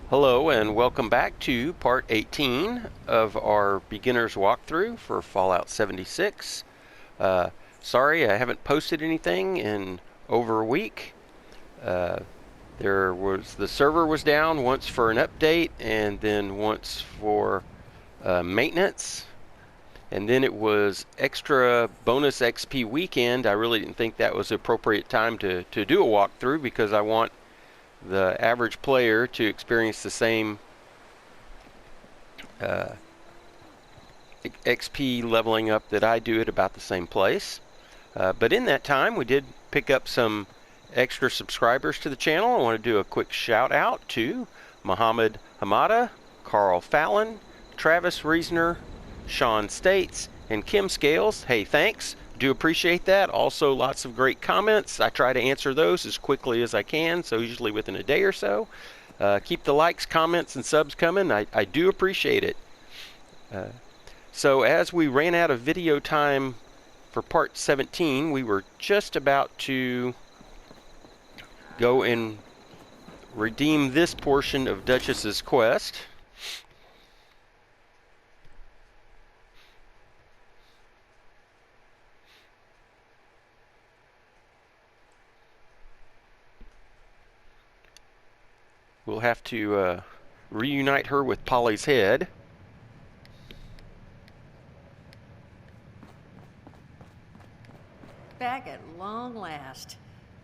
Hello and welcome back to part 18 of our beginner's walkthrough for Fallout 76. Sorry I haven't posted anything in over a week. The server was down once for an update and then once for maintenance. And then it was extra bonus XP weekend. I really didn't think that was the appropriate time to do a walkthrough because I want the average player to experience the same XP leveling up that I do at about the same place. But in that time, we did pick up some extra subscribers to the channel. I want to do a quick shout out to Muhammad Hamada, Carl Fallon, Travis Reasoner, Sean States, and Kim Scales. Hey, thanks. Do appreciate that. Also, lots of great comments. I try to answer those as quickly as I can, so usually within a day or so. Keep the likes, comments, and subs coming. I do appreciate it. So as we ran out of video time for part 17, we were just about to go and redeem this portion of Duchess's quest. We'll have to reunite her with Polly's head. Back at long last.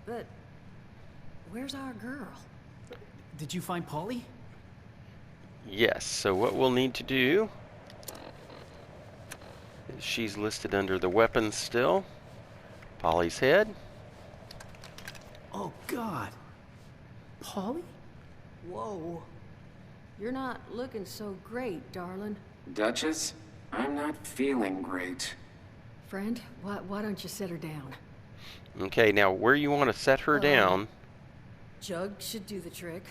But where's our girl? Did you find Polly? Yes, so what we'll need to do is she's listed under the weapons still. Polly's head. Oh, God. Polly? Whoa. You're not looking so great, darling. Duchess, I'm not feeling great. Friend, why don't you set her down? Okay, now where you want to set her down Jug should do the trick.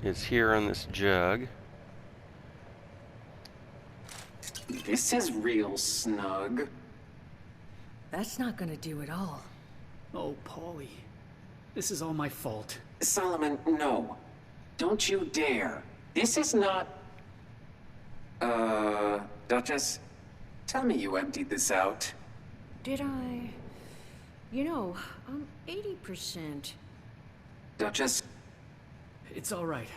is here on this jug. This is real snug. That's not gonna do it all. Oh, Polly. This is all my fault. Solomon, no. Don't you dare. This is not... Duchess, tell me you emptied this out. Did I? You know, I'm 80%. Duchess, It's all right.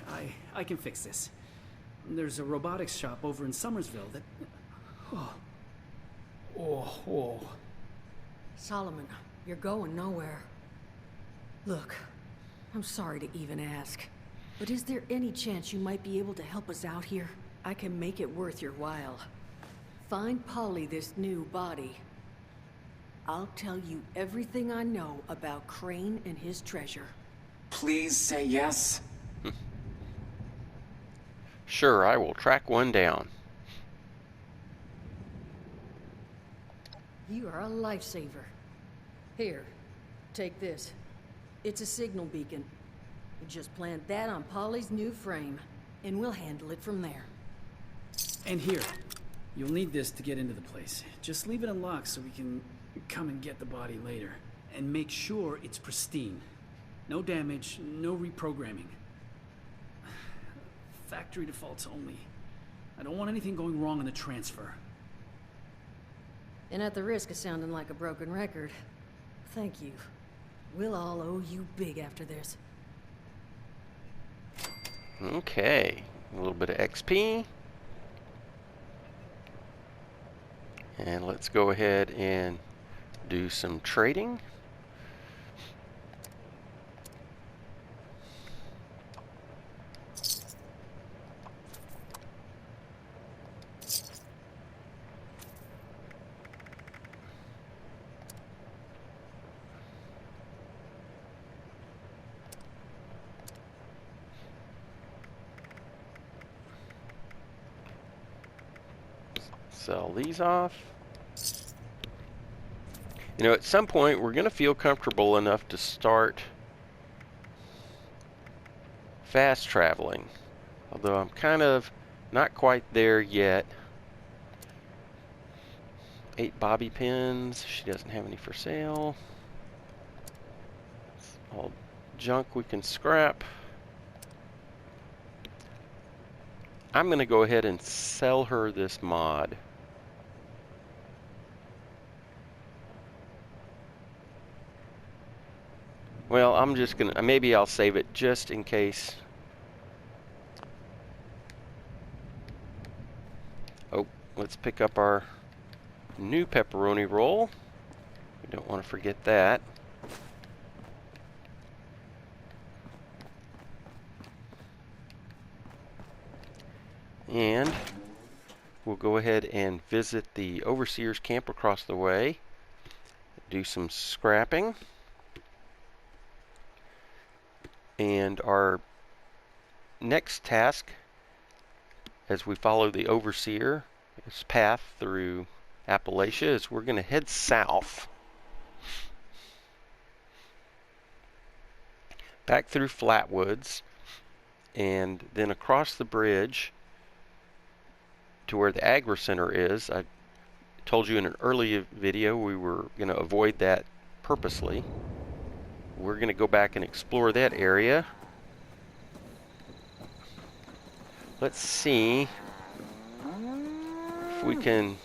I can fix this. There's a robotics shop over in Summersville that... Oh. Solomon, you're going nowhere. Look, I'm sorry to even ask, but is there any chance you might be able to help us out here? I can make it worth your while. Find Polly this new body. I'll tell you everything I know about Crane and his treasure. please say yes. Sure, I will track one down. You are a lifesaver. Here, take this. It's a signal beacon. We just plant that on Polly's new frame, and we'll handle it from there. And here. You'll need this to get into the place. Just leave it unlocked so we can come and get the body later. And make sure it's pristine. No damage, no reprogramming. Factory defaults only. I don't want anything going wrong in the transfer. And at the risk of sounding like a broken record, thank you. We'll all owe you big after this. Okay, a little bit of XP. And let's go ahead and do some trading. Sell these off. You know, at some point we're going to feel comfortable enough to start fast traveling. Although I'm kind of not quite there yet. 8 bobby pins. She doesn't have any for sale. All junk we can scrap. I'm going to go ahead and sell her this mod. Well, I'm just going to, maybe I'll save it just in case. Oh, let's pick up our new pepperoni roll. We don't want to forget that. And we'll go ahead and visit the Overseer's camp across the way. Do some scrapping. And our next task, as we follow the Overseer's path through Appalachia, is we're going to head south. Back through Flatwoods, and then across the bridge to where the Agri Center is. I told you in an earlier video we were going to avoid that purposely. We're going to go back and explore that area. Let's see if we can.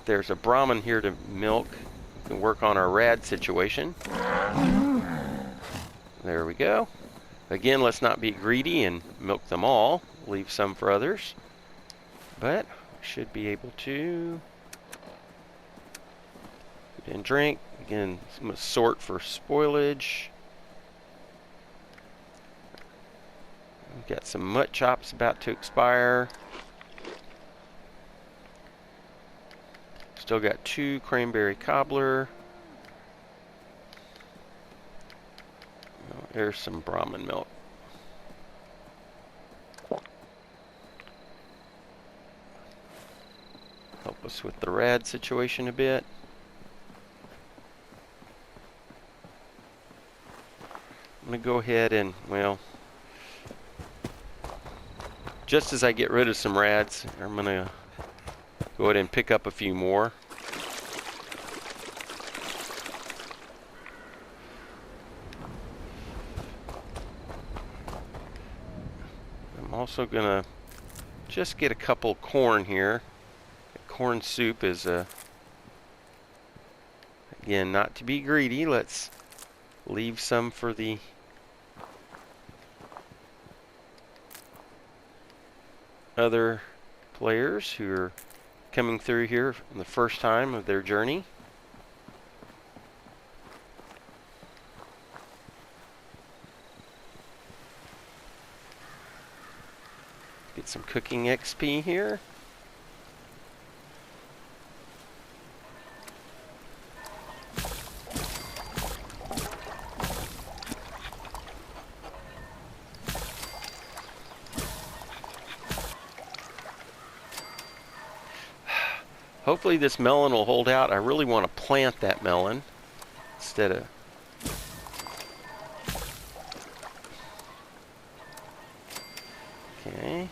There's a Brahmin here to milk. We can work on our rad situation. There we go. Again, let's not be greedy and milk them all. Leave some for others. But we should be able to. Food and drink. Again, I'm going to sort for spoilage. We've got some mutt chops about to expire. Still got 2 cranberry cobbler. Oh, there's some Brahmin milk. Help us with the rad situation a bit. I'm going to go ahead and, well, just as I get rid of some rads, I'm going to go ahead and pick up a few more. I'm also going to just get a couple corn here. Corn soup is again, not to be greedy. Let's leave some for the other players who are coming through here for the first time of their journey. Get some cooking XP here. Hopefully this melon will hold out. I really want to plant that melon instead of... Okay.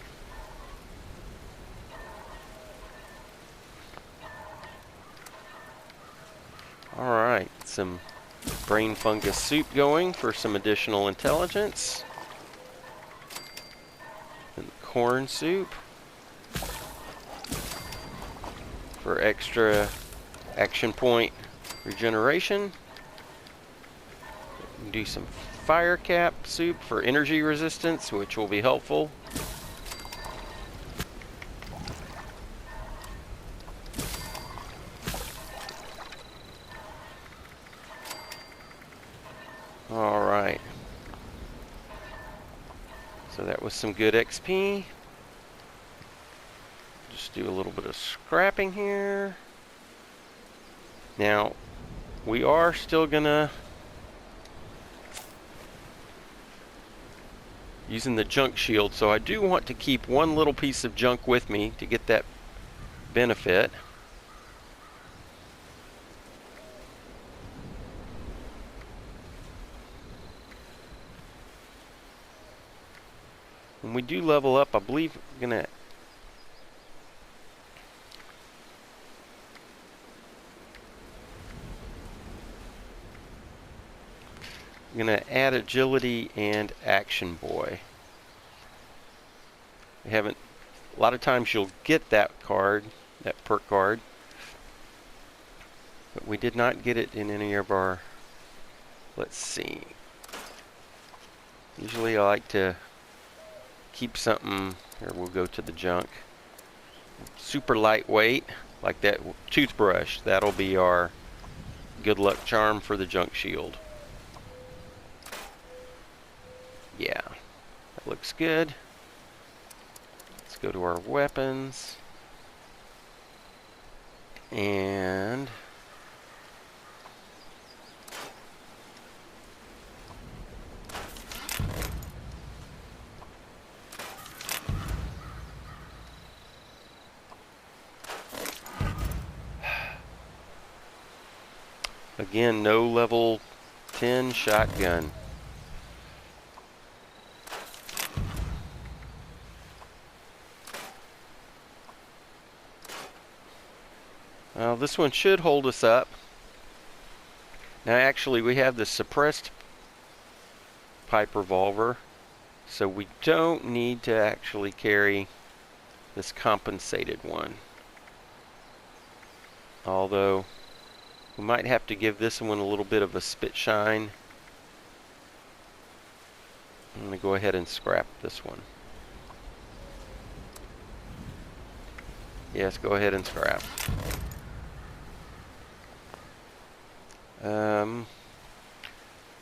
Alright, some brain fungus soup going for some additional intelligence. And corn soup for extra action point regeneration. Do some fire cap soup for energy resistance, which will be helpful. Alright. So that was some good XP. Just do a little bit of scrapping here. Now, we are still gonna using the junk shield, so I do want to keep one little piece of junk with me to get that benefit. When we do level up, I believe we're gonna I'm going to add agility and action boy. I haven't, a lot of times you'll get that card, that perk card, but we did not get it in any of our, let's see. Usually I like to keep something, here we'll go to the junk. Super lightweight, like that toothbrush. That'll be our good luck charm for the junk shield. Yeah, that looks good. Let's go to our weapons. And again, no level 10 shotgun. Well, this one should hold us up. Now actually we have the suppressed pipe revolver, so we don't need to actually carry this compensated one. Although we might have to give this one a little bit of a spit shine. I'm going to go ahead and scrap this one. Yes, go ahead and scrap.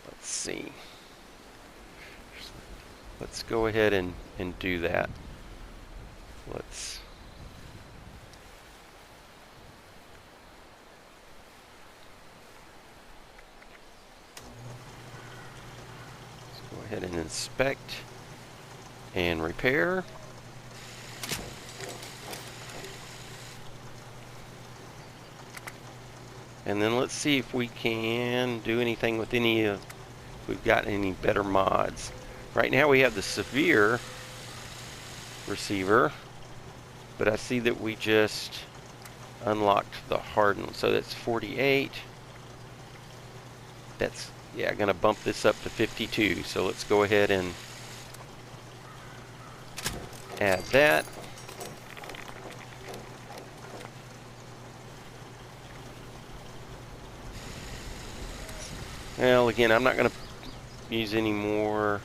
Let's see. Let's go ahead and do that. Let's go ahead and inspect and repair. And then let's see if we can do anything with any of, if we've got any better mods. Right now we have the severe receiver, but I see that we just unlocked the hardened. So that's 48. That's, yeah, gonna bump this up to 52. So let's go ahead and add that. Well, again, I'm not going to use any more.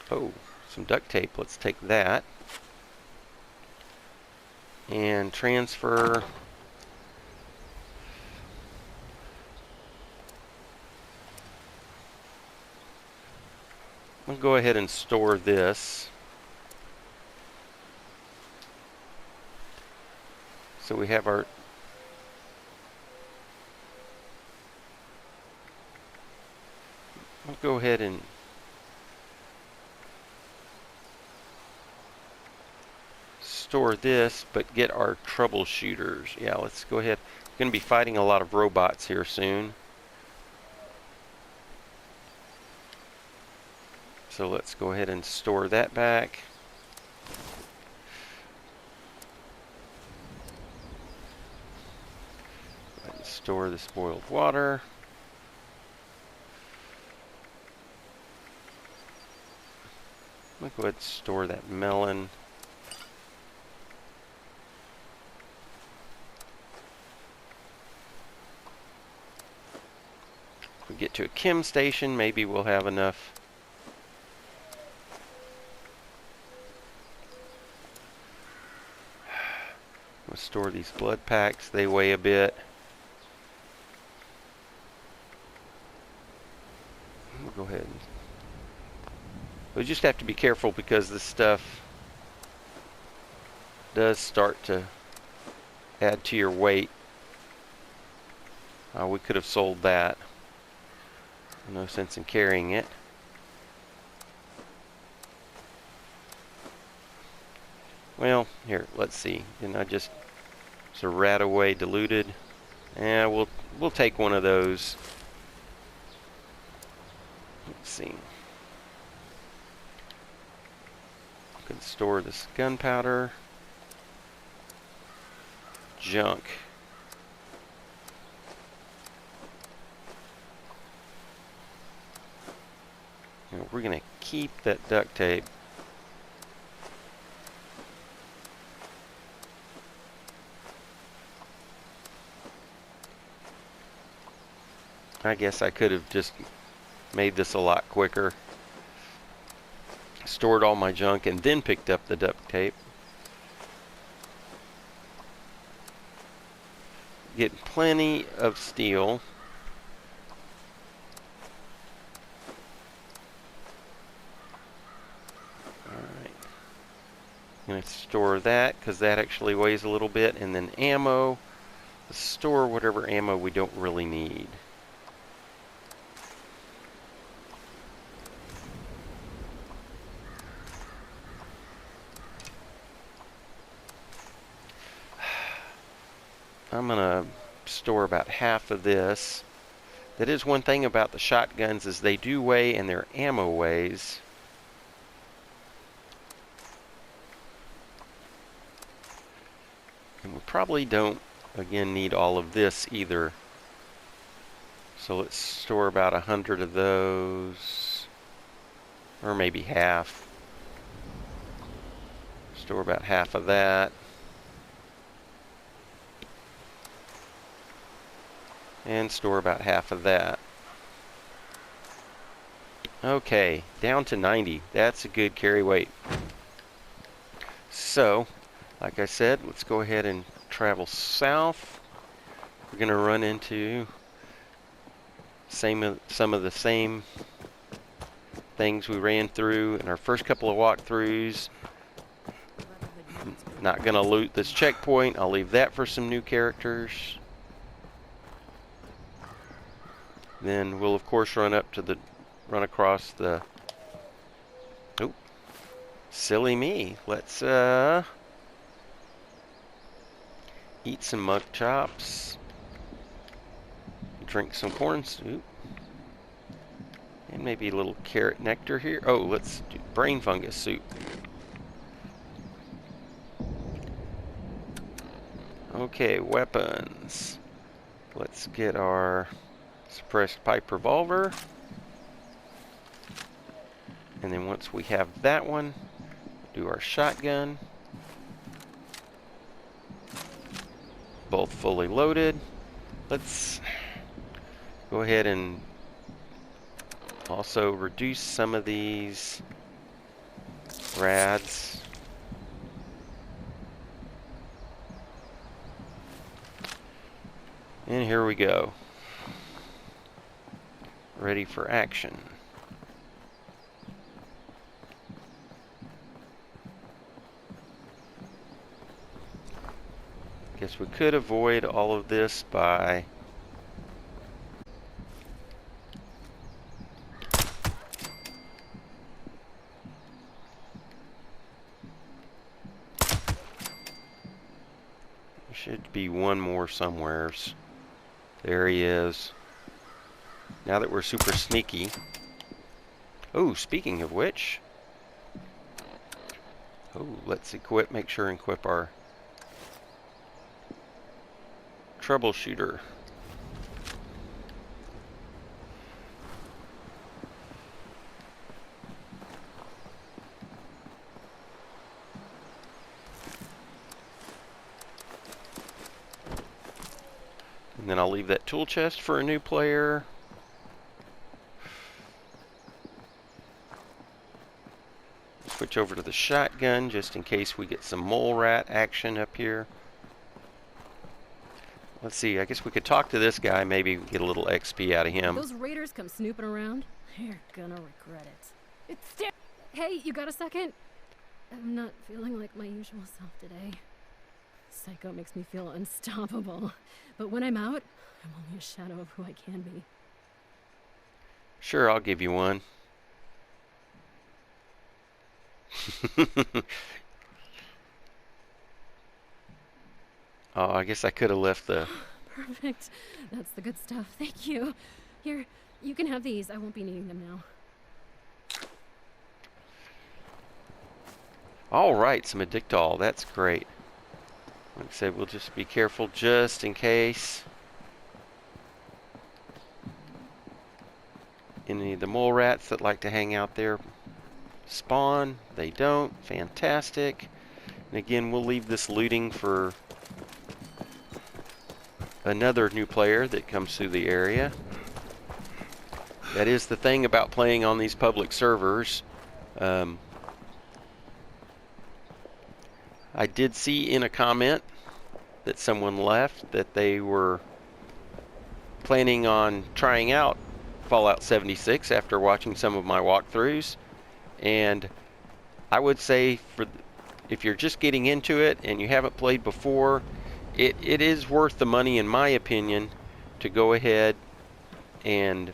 Oh, some duct tape. Let's take that. And transfer. I'll go ahead and store this. So we have our I'll go ahead and store this, but get our troubleshooters. Yeah, let's go ahead. We're going to be fighting a lot of robots here soon. So let's go ahead and store that back. Go ahead and store this boiled water. I'm going to go ahead and store that melon. If we get to a chem station, maybe we'll have enough. We'll store these blood packs. They weigh a bit. We'll go ahead and we just have to be careful because this stuff does start to add to your weight. We could have sold that. No sense in carrying it. Well, here, let's see. Didn't I just rat away diluted? Yeah, we'll take one of those. Let's see. Can store this gunpowder. Junk. And we're going to keep that duct tape. I guess I could have just made this a lot quicker. Stored all my junk and then picked up the duct tape. Getting plenty of steel. Alright. I'm going to store that because that actually weighs a little bit. And then ammo. Store whatever ammo we don't really need. I'm going to store about half of this. That is one thing about the shotguns is they do weigh and their ammo weighs. And we probably don't, again, need all of this either. So let's store about 100 of those. Or maybe half. Store about half of that. And store about half of that. Okay, down to 90. That's a good carry weight. So, like I said, let's go ahead and travel south. We're going to run into some of the same things we ran through in our first couple of walkthroughs. Not going to loot this checkpoint. I'll leave that for some new characters. Then we'll of course run across the, oh, silly me. Let's eat some mug chops, drink some corn soup, and maybe a little carrot nectar here. Oh, let's do brain fungus soup. Okay, weapons. Let's get our suppressed pipe revolver, and then once we have that one, do our shotgun. Both fully loaded. Let's go ahead and also reduce some of these rads. And here we go. Ready for action. Guess we could avoid all of this by there should be one more somewheres. There he is. Now that we're super sneaky. Oh, speaking of which. Oh, let's make sure and equip our troubleshooter. And then I'll leave that tool chest for a new player. Switch over to the shotgun just in case we get some mole rat action up here. Let's see, I guess we could talk to this guy, maybe get a little XP out of him. Those raiders come snooping around, they're gonna regret it. Hey, you got a second? I'm not feeling like my usual self today. Psycho makes me feel unstoppable. But when I'm out, I'm only a shadow of who I can be. Sure, I'll give you one. Oh, I guess I could have left the... Perfect. That's the good stuff. Thank you. Here, you can have these. I won't be needing them now. All right, some addictol. That's great. Like I said, we'll just be careful just in case. any of the mole rats that like to hang out there spawn. They don't. Fantastic. And again, we'll leave this looting for another new player that comes through the area. That is the thing about playing on these public servers. I did see in a comment that someone left that they were planning on trying out Fallout 76 after watching some of my walkthroughs, and I would say if you're just getting into it and you haven't played before, it is worth the money, in my opinion, to go ahead and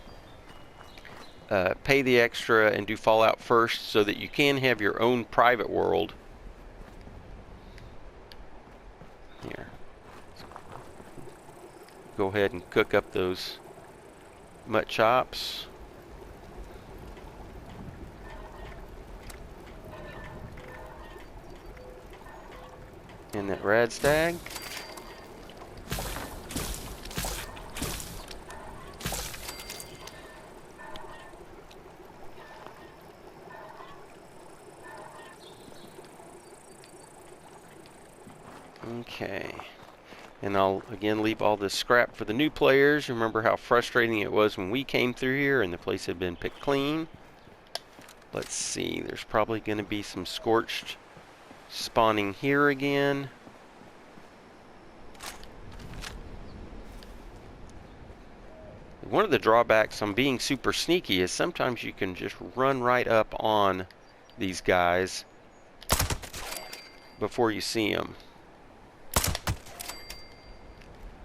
pay the extra and do Fallout first so that you can have your own private world. Here. Go ahead and cook up those mutt chops. And that rad stag. Okay. And I'll again leave all this scrap for the new players. Remember how frustrating it was when we came through here and the place had been picked clean. Let's see, there's probably going to be some scorched spawning here again. One of the drawbacks on being super sneaky is sometimes you can just run right up on these guys before you see them.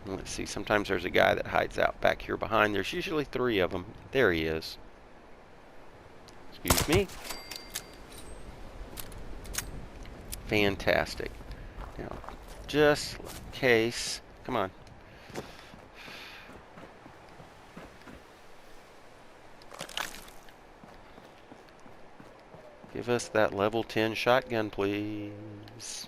Let's see, sometimes there's a guy that hides out back here behind. There's usually 3 of them. There he is. Excuse me. Fantastic. Now, just in case, come on. Give us that level 10 shotgun, please.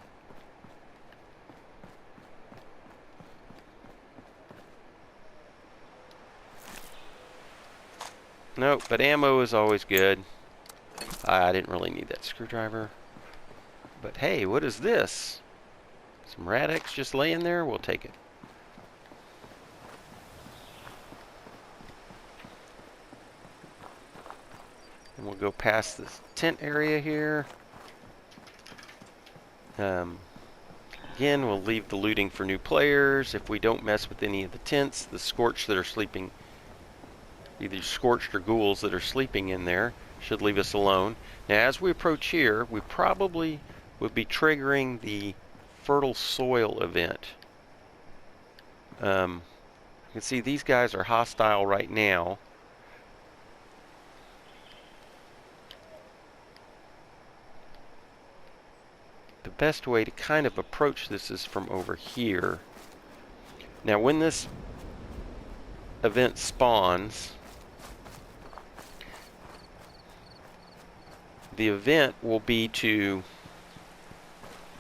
Nope, but ammo is always good. I didn't really need that screwdriver. But hey, what is this? Some Rad-X just laying there? We'll take it. And we'll go past this tent area here. Again, we'll leave the looting for new players. If we don't mess with any of the tents, the scorched that are sleeping, either scorched or ghouls that are sleeping in there, should leave us alone. Now, as we approach here, we probably would be triggering the fertile soil event. You can see these guys are hostile right now. The best way to kind of approach this is from over here. Now, when this event spawns, the event will be to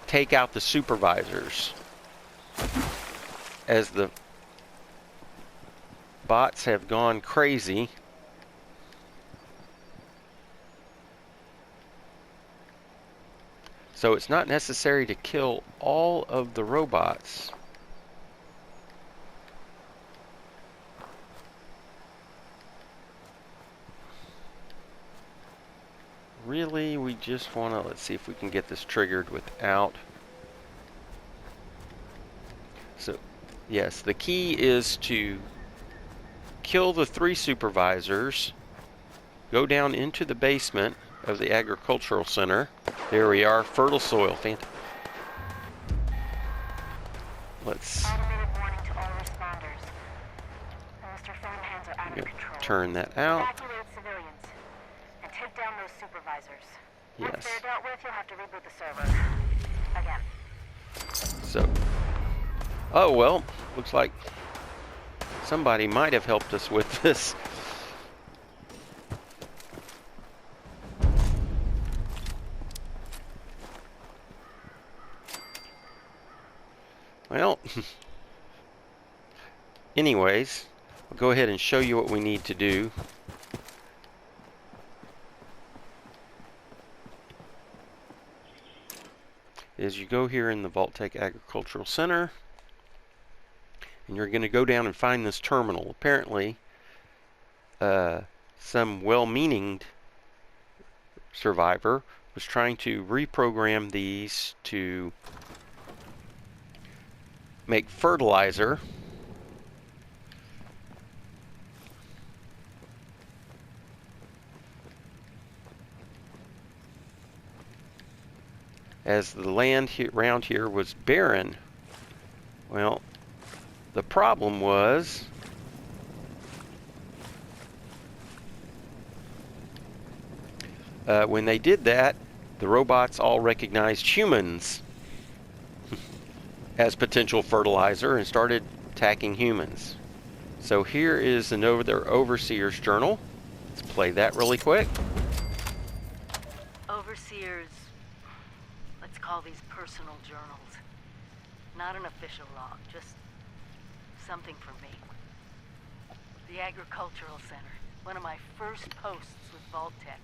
take out the supervisors. As the bots have gone crazy, so it's not necessary to kill all of the robots. Really, we just want to, let's see if we can get this triggered without. So, yes, the key is to kill the 3 supervisors, go down into the basement of the Agricultural Center. There we are, fertile soil. Let's turn that out. Take down those supervisors. Yes. Once they're dealt with, you'll have to reboot the server. Again. So, oh well, looks like somebody might have helped us with this. Well, anyways, I'll go ahead and show you what we need to do. is you go here in the VaultTec Agricultural Center, and you're going to go down and find this terminal. Apparently, some well-meaning survivor was trying to reprogram these to make fertilizer. As the land around here was barren. Well, the problem was when they did that, the robots all recognized humans as potential fertilizer and started attacking humans. So here is their Overseer's journal. Let's play that really quick. Overseer's, let's call these personal journals. Not an official log, just something for me. The Agricultural Center, one of my first posts with VaultTec.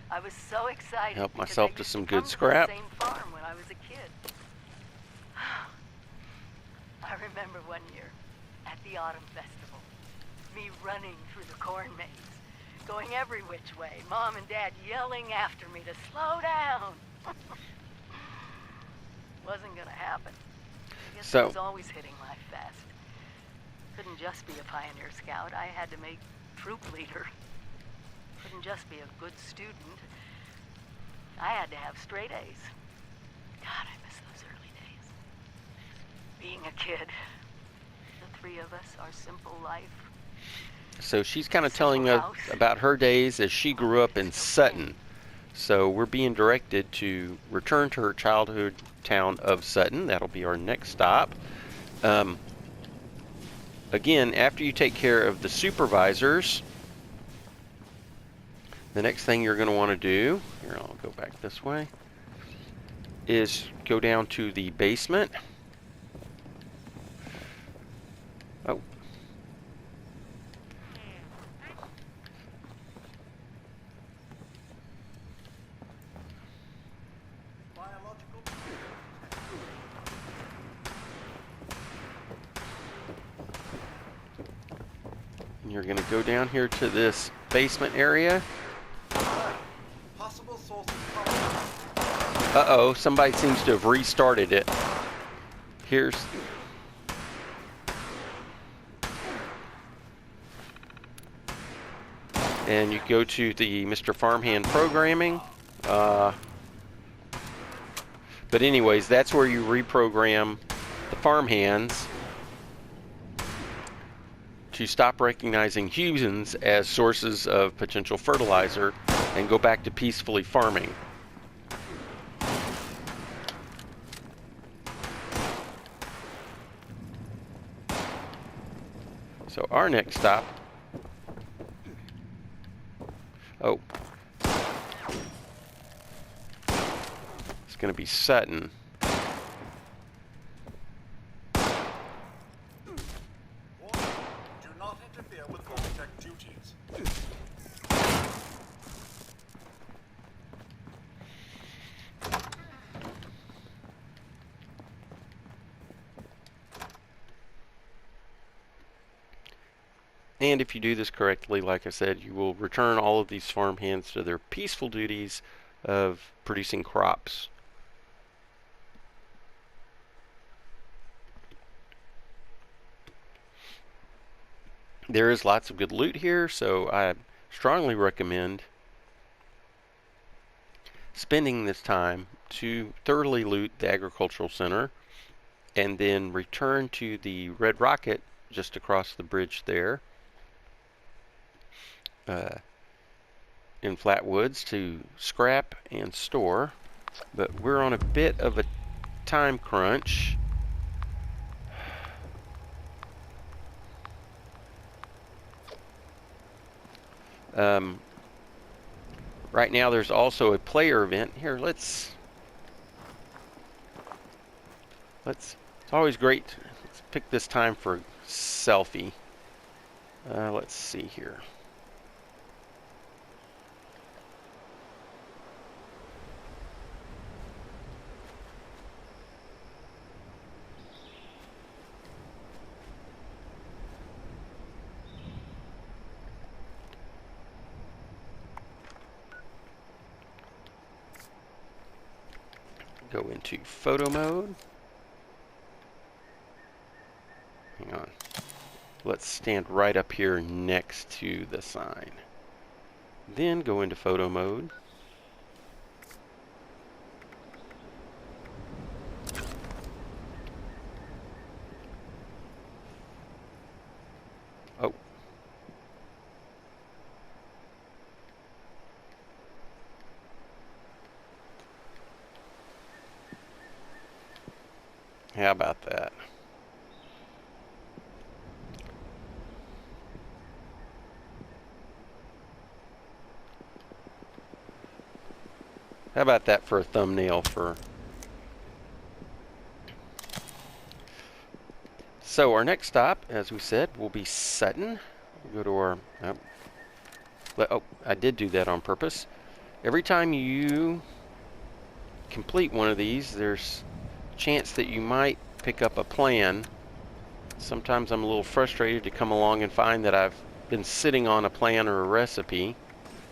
I was so excited. Help myself to some good scrap. The same farm when I was a kid. I remember one year at the Autumn Festival, me running through the corn maze, going every which way, Mom and Dad yelling after me to slow down. Wasn't gonna happen. I guess I was always hitting life fast. Couldn't just be a pioneer scout. I had to make troop leader. Couldn't just be a good student. I had to have straight A's. God, I miss those early days. Being a kid. The three of us, our simple life. So she's kind of telling us about her days as she grew up in Sutton. So we're being directed to return to her childhood town of Sutton. That'll be our next stop. Again, after you take care of the supervisors, the next thing you're going to want to do, here I'll go back this way, is go down to the basement. Oh. And you're going to go down here to this basement area. Uh-oh, somebody seems to have restarted it. And you go to the Mr. Farmhand programming. But anyways, that's where you reprogram the farmhands to stop recognizing humans as sources of potential fertilizer and go back to peacefully farming. So our next stop, it's going to be Sutton. Do not interfere with VaultTec duties. And if you do this correctly, like I said, you will return all of these farmhands to their peaceful duties of producing crops. There is lots of good loot here, so I strongly recommend spending this time to thoroughly loot the Agricultural Center and then return to the Red Rocket just across the bridge there in Flatwoods to scrap and store. But we're on a bit of a time crunch. Right now there's also a player event. Here, it's always great. Let's pick this time for selfie. Let's see here. Go into photo mode. Hang on. Let's stand right up here next to the sign. Then go into photo mode. Oh. How about that? How about that for a thumbnail for... So our next stop, as we said, will be Sutton. We'll go to our... Oh, I did do that on purpose. Every time you complete one of these, there's a chance that you might pick up a plan. Sometimes I'm a little frustrated to come along and find that I've been sitting on a plan or a recipe.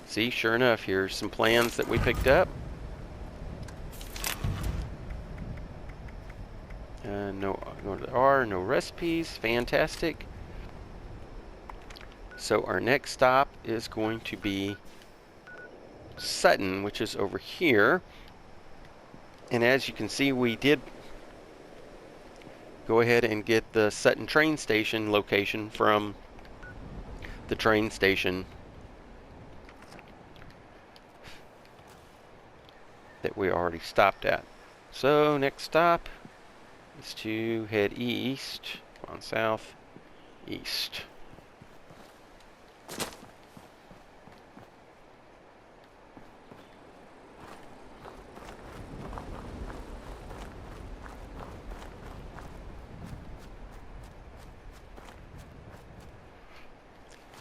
See, sure enough, here's some plans that we picked up. No, go to the R, no recipes, fantastic. So our next stop is going to be Sutton, which is over here. And as you can see, we did go ahead and get the Sutton train station location from the train station that we already stopped at. So next stop is to head east, on south, east.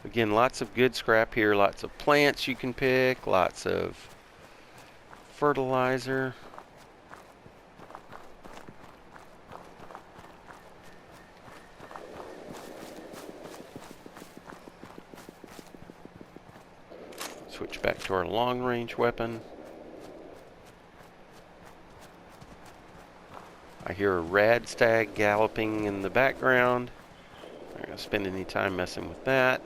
Again, lots of good scrap here, lots of plants you can pick, lots of fertilizer. Switch back to our long-range weapon. I hear a rad stag galloping in the background. I'm not going to spend any time messing with that.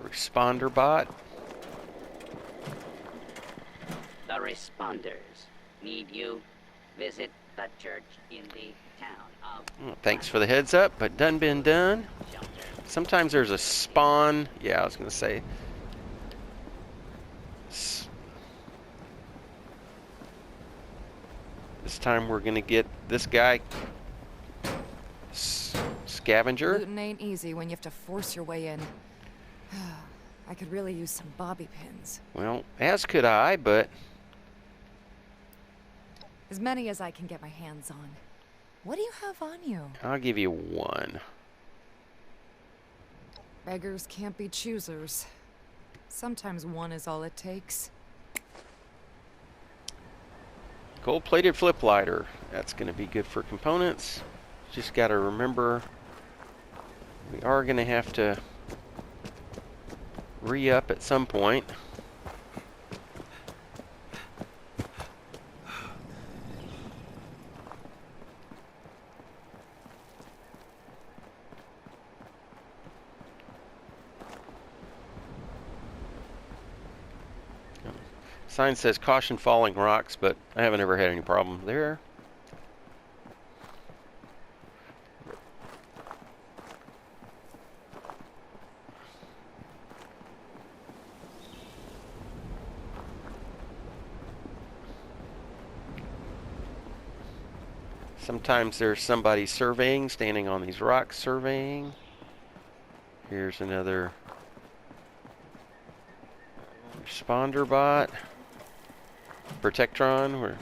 Responder bot. The responders need you. Visit the church in the town of... Well, thanks for the heads up, but done been done. Sometimes there's a spawn. Yeah, I was going to say. This time we're going to get this guy. Scavenger. Looting ain't easy when you have to force your way in. I could really use some bobby pins. Well, as could I, but... As many as I can get my hands on. What do you have on you? I'll give you one. Beggars can't be choosers. Sometimes one is all it takes. Gold-plated flip lighter. That's going to be good for components. Just got to remember we are going to have to re-up at some point. Sign says caution falling rocks, but I haven't ever had any problem there. Sometimes there's somebody surveying, standing on these rocks surveying. Here's another responder bot. Protectron. Where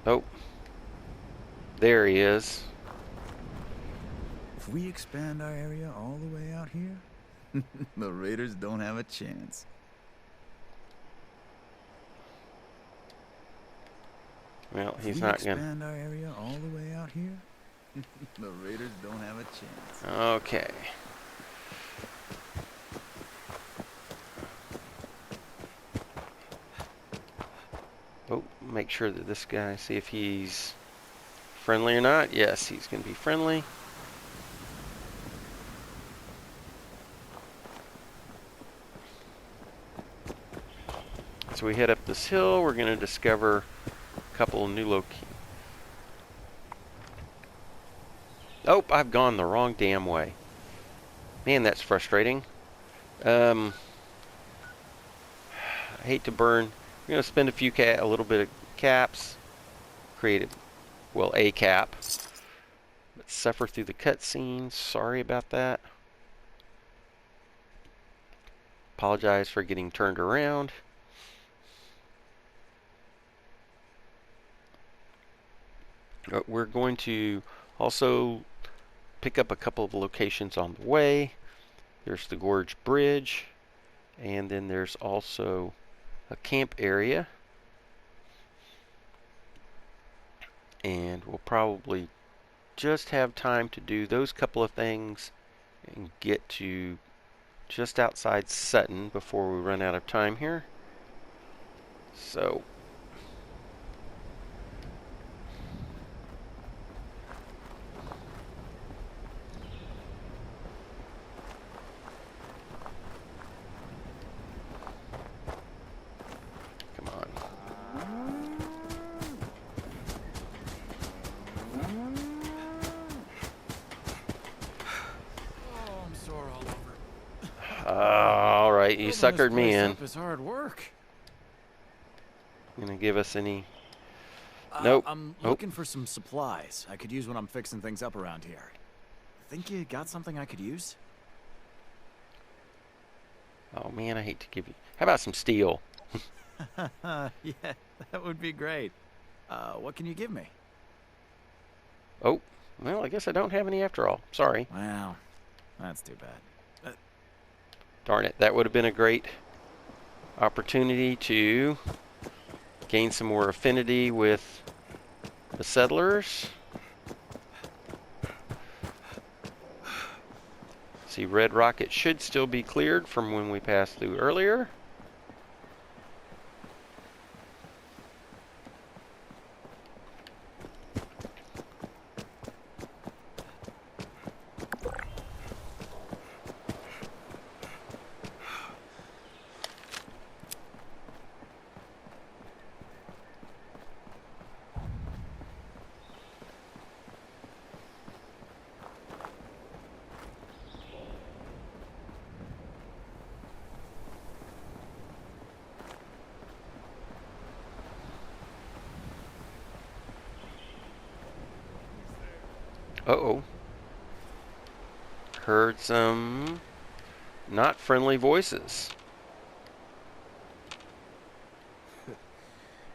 oh, there he is. If we expand our area all the way out here, the Raiders don't have a chance. Well, he's If not we going to. expand our area all the way out here, the Raiders don't have a chance. Okay. Oh, make sure that this guy, see if he's friendly or not. Yes, he's going to be friendly. So we head up this hill. We're going to discover a couple of new locations. Oh, I've gone the wrong damn way. Man, that's frustrating. I hate to burn. We're going to spend a little bit of caps. Create a cap. But suffer through the cutscene. Sorry about that. Apologize for getting turned around. We're going to also pick up a couple of locations on the way. There's the Gorge Bridge, and then there's also a camp area. And we'll probably just have time to do those couple of things and get to just outside Sutton before we run out of time here. So come on. Oh, I'm sore all over. All right, you suckered me in. It's hard work. Gonna give us any? Nope. I'm looking for some supplies I could use when I'm fixing things up around here. Think you got something I could use? Oh man, I hate to give you. How about some steel? Yeah, that would be great. What can you give me? Oh, well, I guess I don't have any after all. Sorry. Wow, that's too bad. Darn it, that would have been a great opportunity to gain some more affinity with the settlers. See, Red Rocket should still be cleared from when we passed through earlier. Uh-oh. Heard some not friendly voices.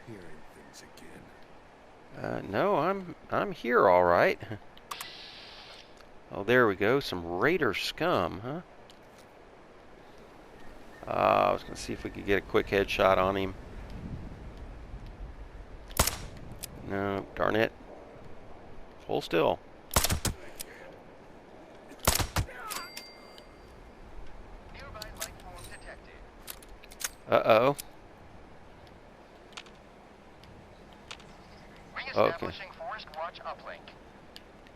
Hearing things again. No, I'm here all right. Oh, there we go. Some raider scum, huh? I was going to see if we could get a quick headshot on him. No, darn it. Hold still. Uh-oh. Re-establishing Forest Watch uplink.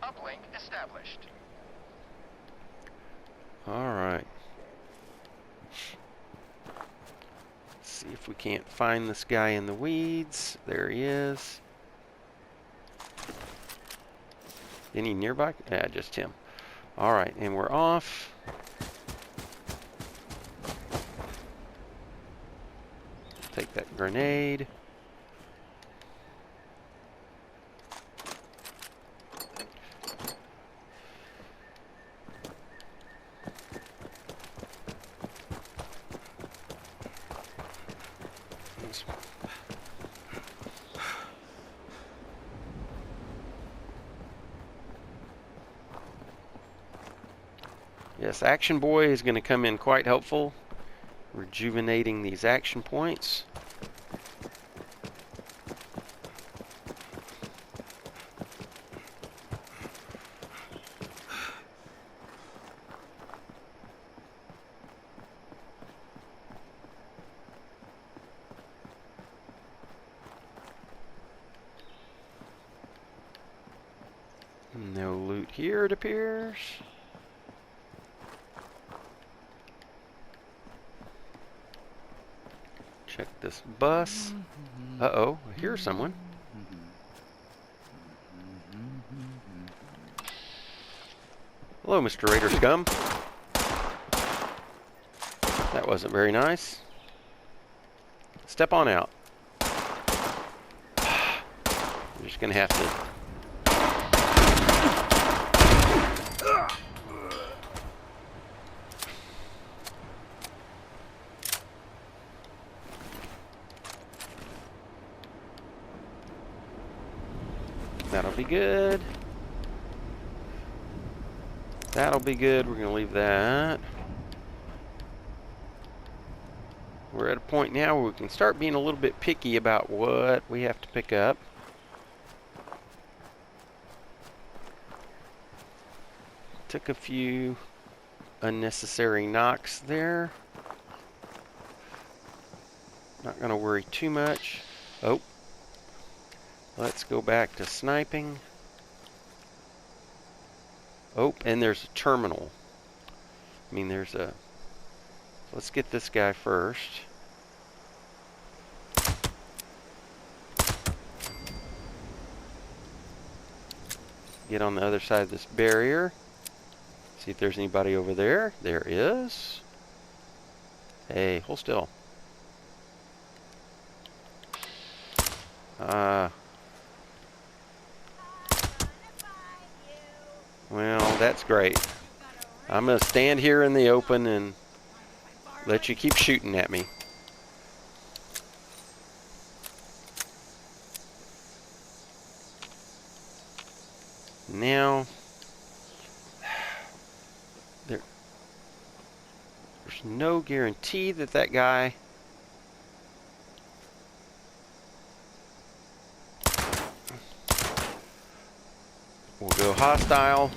Uplink established. All right. Let's see if we can't find this guy in the weeds. There he is. Any nearby? Yeah, just him. All right, and we're off. Take that grenade. Yes, Action Boy is going to come in quite helpful, rejuvenating these action points. No loot here, it appears. Check this bus. Uh-oh, I hear someone. Hello, Mr. Raider Scum. That wasn't very nice. Step on out. You're just gonna have to... That'll be good. That'll be good. We're gonna leave that. We're at a point now where we can start being a little bit picky about what we have to pick up. Took a few unnecessary knocks there. Not gonna worry too much. Oh. Let's go back to sniping. Oh, and there's a terminal. I mean, there's a... Let's get this guy first. Get on the other side of this barrier. See if there's anybody over there. There is. Hey, hold still. Well, that's great. I'm going to stand here in the open and let you keep shooting at me. Now, there's no guarantee that that guy... will go hostile,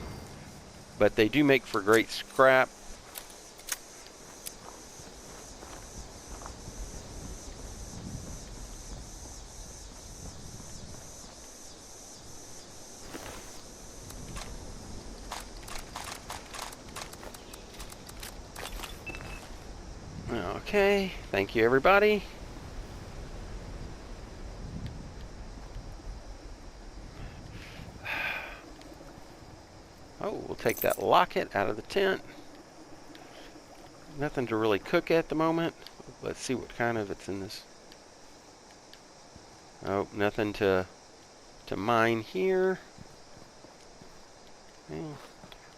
but they do make for great scrap. Okay, thank you everybody. Oh, we'll take that locket out of the tent. Nothing to really cook at the moment. Let's see what kind of it's in this. Oh, nothing to mine here. Well,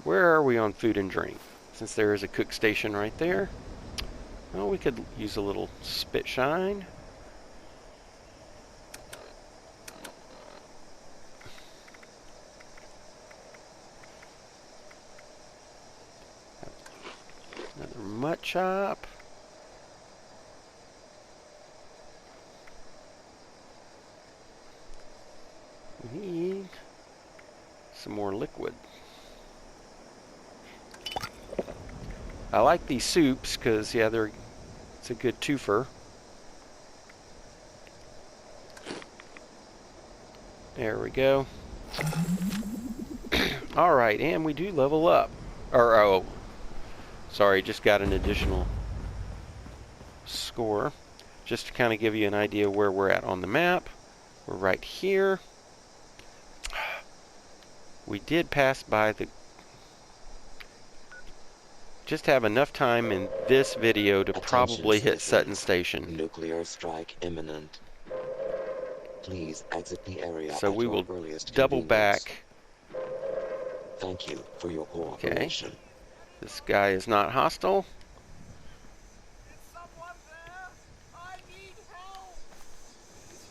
where are we on food and drink? Since there is a cook station right there. Well, we could use a little spit shine. Another mutt chop. We need some more liquid. I like these soups because, yeah, it's a good twofer. There we go. All right, and we do level up. Or, oh, sorry, just got an additional score. Just to kind of give you an idea where we're at on the map. We're right here. We did pass by the... Just have enough time in this video to probably hit Sutton Station. Nuclear strike imminent. Please exit the area. So we will double back. Thank you for your cooperation. Okay. This guy is not hostile. Is someone there? I need help. Please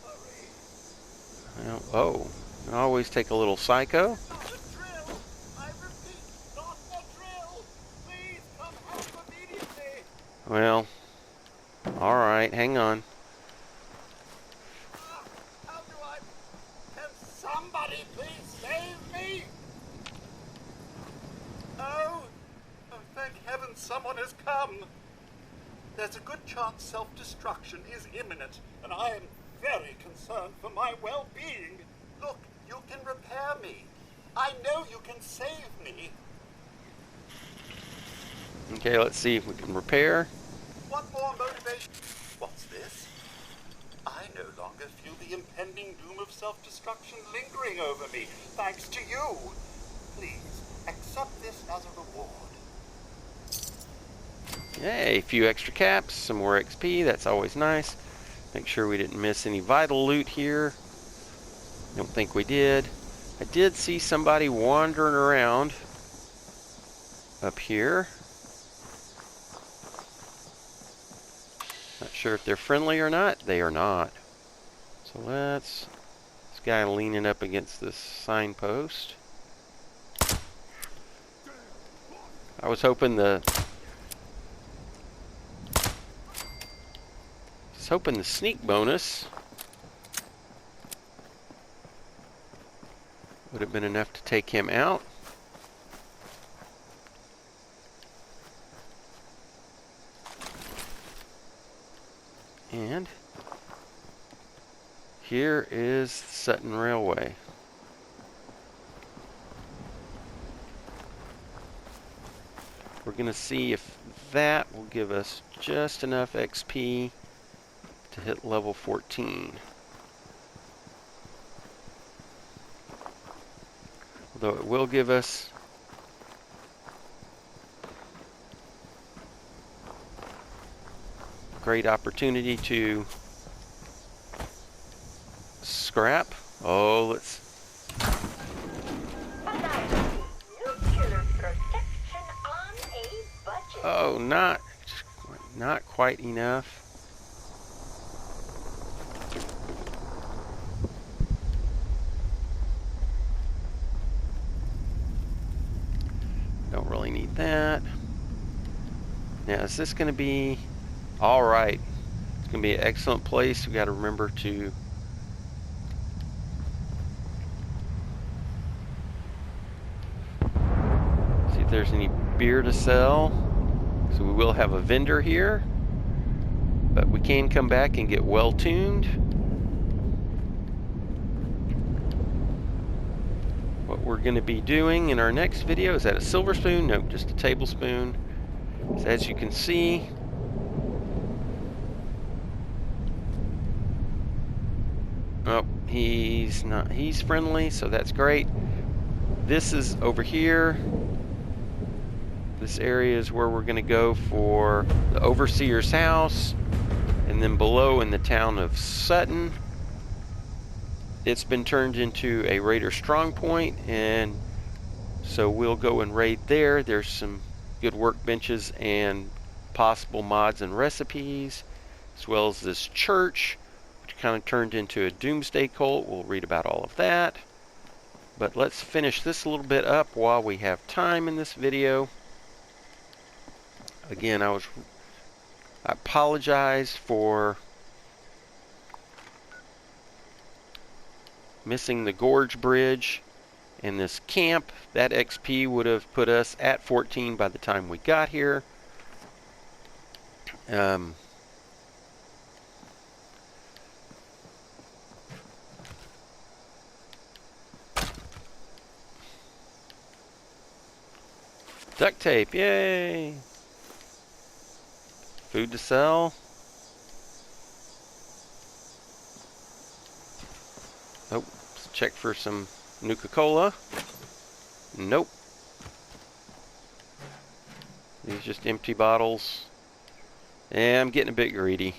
hurry. Well, oh, I always take a little psycho. Not a drill. I repeat, not a drill. Please come help immediately. Well, all right, hang on. How do I... Can somebody please save me? Oh, thank heaven someone has come. There's a good chance self-destruction is imminent, and I am very concerned for my well-being. Look, you can repair me. I know you can save me. Okay, let's see if we can repair. What more motivation? What's this? I no longer feel the impending doom of self-destruction lingering over me, thanks to you. Please, accept this as a reward. Yay, a few extra caps, some more XP, that's always nice. Make sure we didn't miss any vital loot here. Don't think we did. I did see somebody wandering around up here. Not sure if they're friendly or not. They are not. So this guy leaning up against this signpost. I was hoping the sneak bonus would have been enough to take him out. And here is Sutton Railway. We're going to see if that will give us just enough XP to hit level 14. Although it will give us a great opportunity to scrap. Oh, let's... Oh, not quite enough. Don't really need that. Now, is this going to be all right? It's going to be an excellent place. We got to remember to see if there's any beer to sell. So we will have a vendor here, but we can come back and get well tuned. What we're going to be doing in our next video, is that a silver spoon? Nope, just a tablespoon. So as you can see, oh, he's not, he's friendly, so that's great. This is over here. This area is where we're going to go for the Overseer's house, and then below in the town of Sutton, it's been turned into a raider strong point, and so we'll go and raid there. There's some good workbenches and possible mods and recipes, as well as this church, which kind of turned into a doomsday cult. We'll read about all of that, but let's finish this a little bit up while we have time in this video. Again, I apologize for missing the gorge bridge and this camp. That XP would have put us at 14 by the time we got here. Duct tape, yay! Food to sell. Oh, let's check for some Nuka-Cola. Nope. These just empty bottles. Yeah, I'm getting a bit greedy.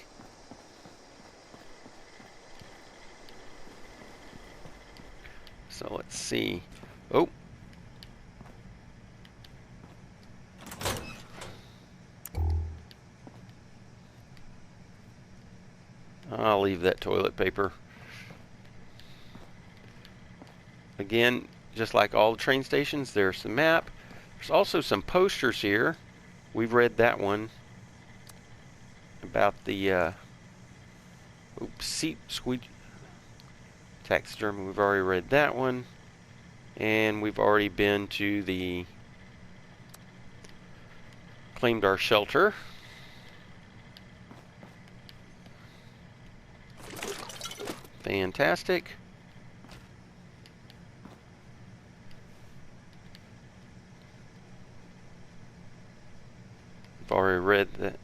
So let's see. Oh. I'll leave that toilet paper. Again, just like all the train stations, there's the map. There's also some posters here. We've read that one about the seat squeak taxidermy. We've already read that one, and we've already been to the claimed our shelter. Fantastic. I've already read that.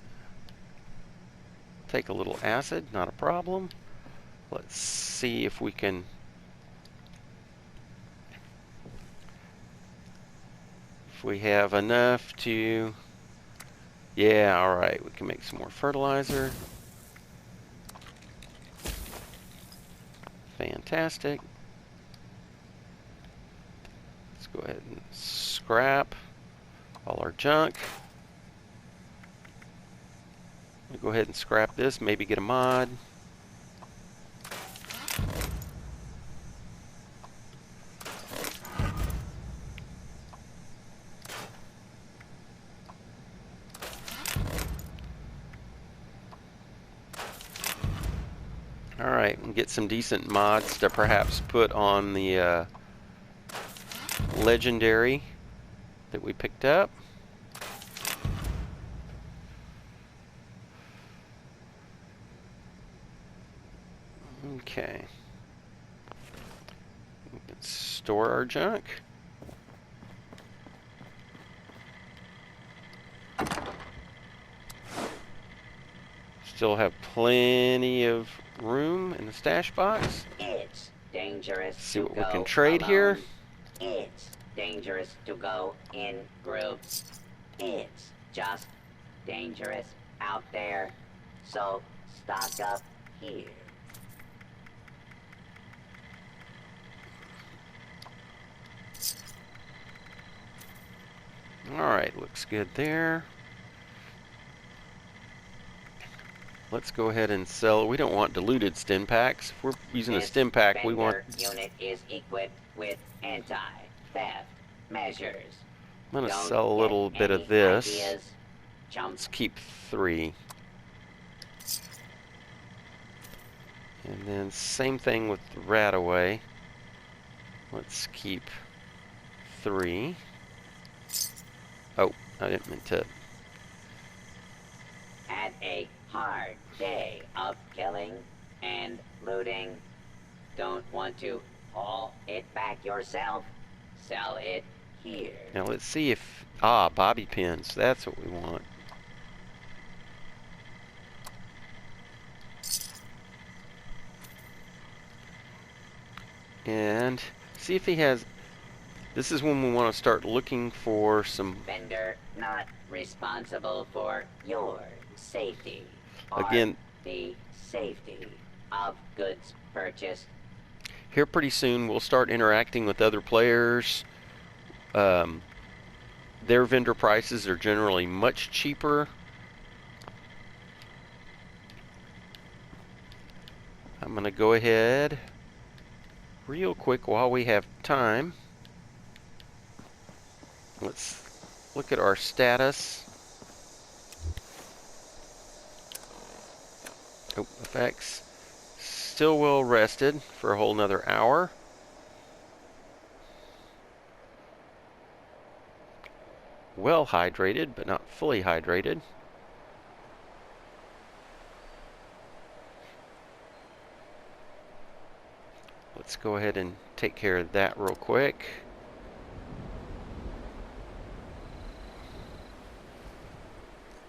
Take a little acid, not a problem. Let's see if we can. If we have enough to. Yeah, alright, we can make some more fertilizer. Fantastic. Let's go ahead and scrap all our junk. We'll go ahead and scrap this, maybe get a mod. Alright, and get some decent mods to perhaps put on the legendary that we picked up. Okay. We can store our junk. Still have plenty of room in the stash box. It's dangerous. See what to we can go trade alone. here. It's dangerous to go in groups. It's just dangerous out there. So stock up here. Alright, looks good there. Let's go ahead and sell. We don't want diluted stim packs. If we're using a stim pack, we want. Unit is equipped with anti-theft measures. I'm going to Don't sell a little get bit of any this. ideas. Let's keep 3. And then same thing with the Radaway. Let's keep 3. Oh, I didn't mean to. Had a hard day of killing and looting. Don't want to haul it back yourself? Sell it here. Now let's see if. Ah, bobby pins. That's what we want. And see if he has. This is when we want to start looking for some. Vendor not responsible for your safety. Again, the safety of goods purchased. Here pretty soon we'll start interacting with other players. Their vendor prices are generally much cheaper. I'm going to go ahead real quick while we have time. Let's look at our status. Oh, effects. Still well rested for a whole nother hour. Well hydrated, but not fully hydrated. Let's go ahead and take care of that real quick.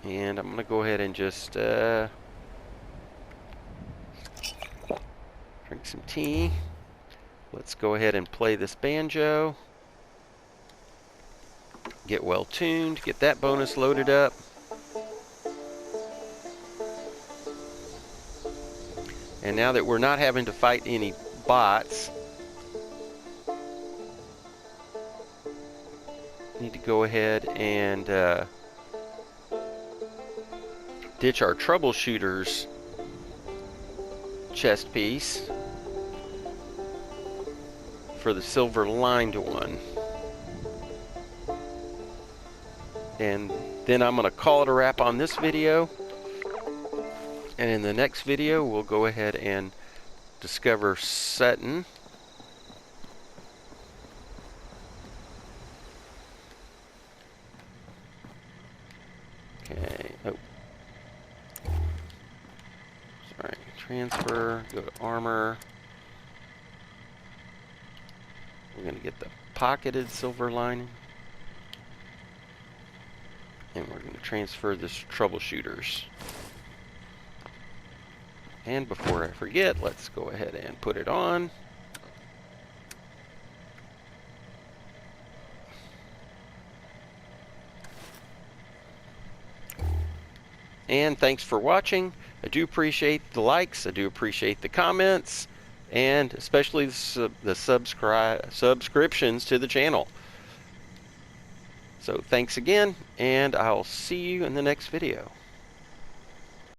And I'm going to go ahead and just drink some tea. Let's go ahead and play this banjo. Get well tuned, get that bonus loaded up. And now that we're not having to fight any bots, need to go ahead and ditch our troubleshooter's chest piece for the silver lined one. And then I'm going to call it a wrap on this video. And in the next video, we'll go ahead and discover Sutton. Okay. Oh. Sorry. Transfer. Go to armor. We're going to get the pocketed silver lining. And we're going to transfer this to troubleshooters. And before I forget, let's go ahead and put it on. And thanks for watching. I do appreciate the likes, I do appreciate the comments, and especially the subscriptions to the channel. So thanks again, and I'll see you in the next video.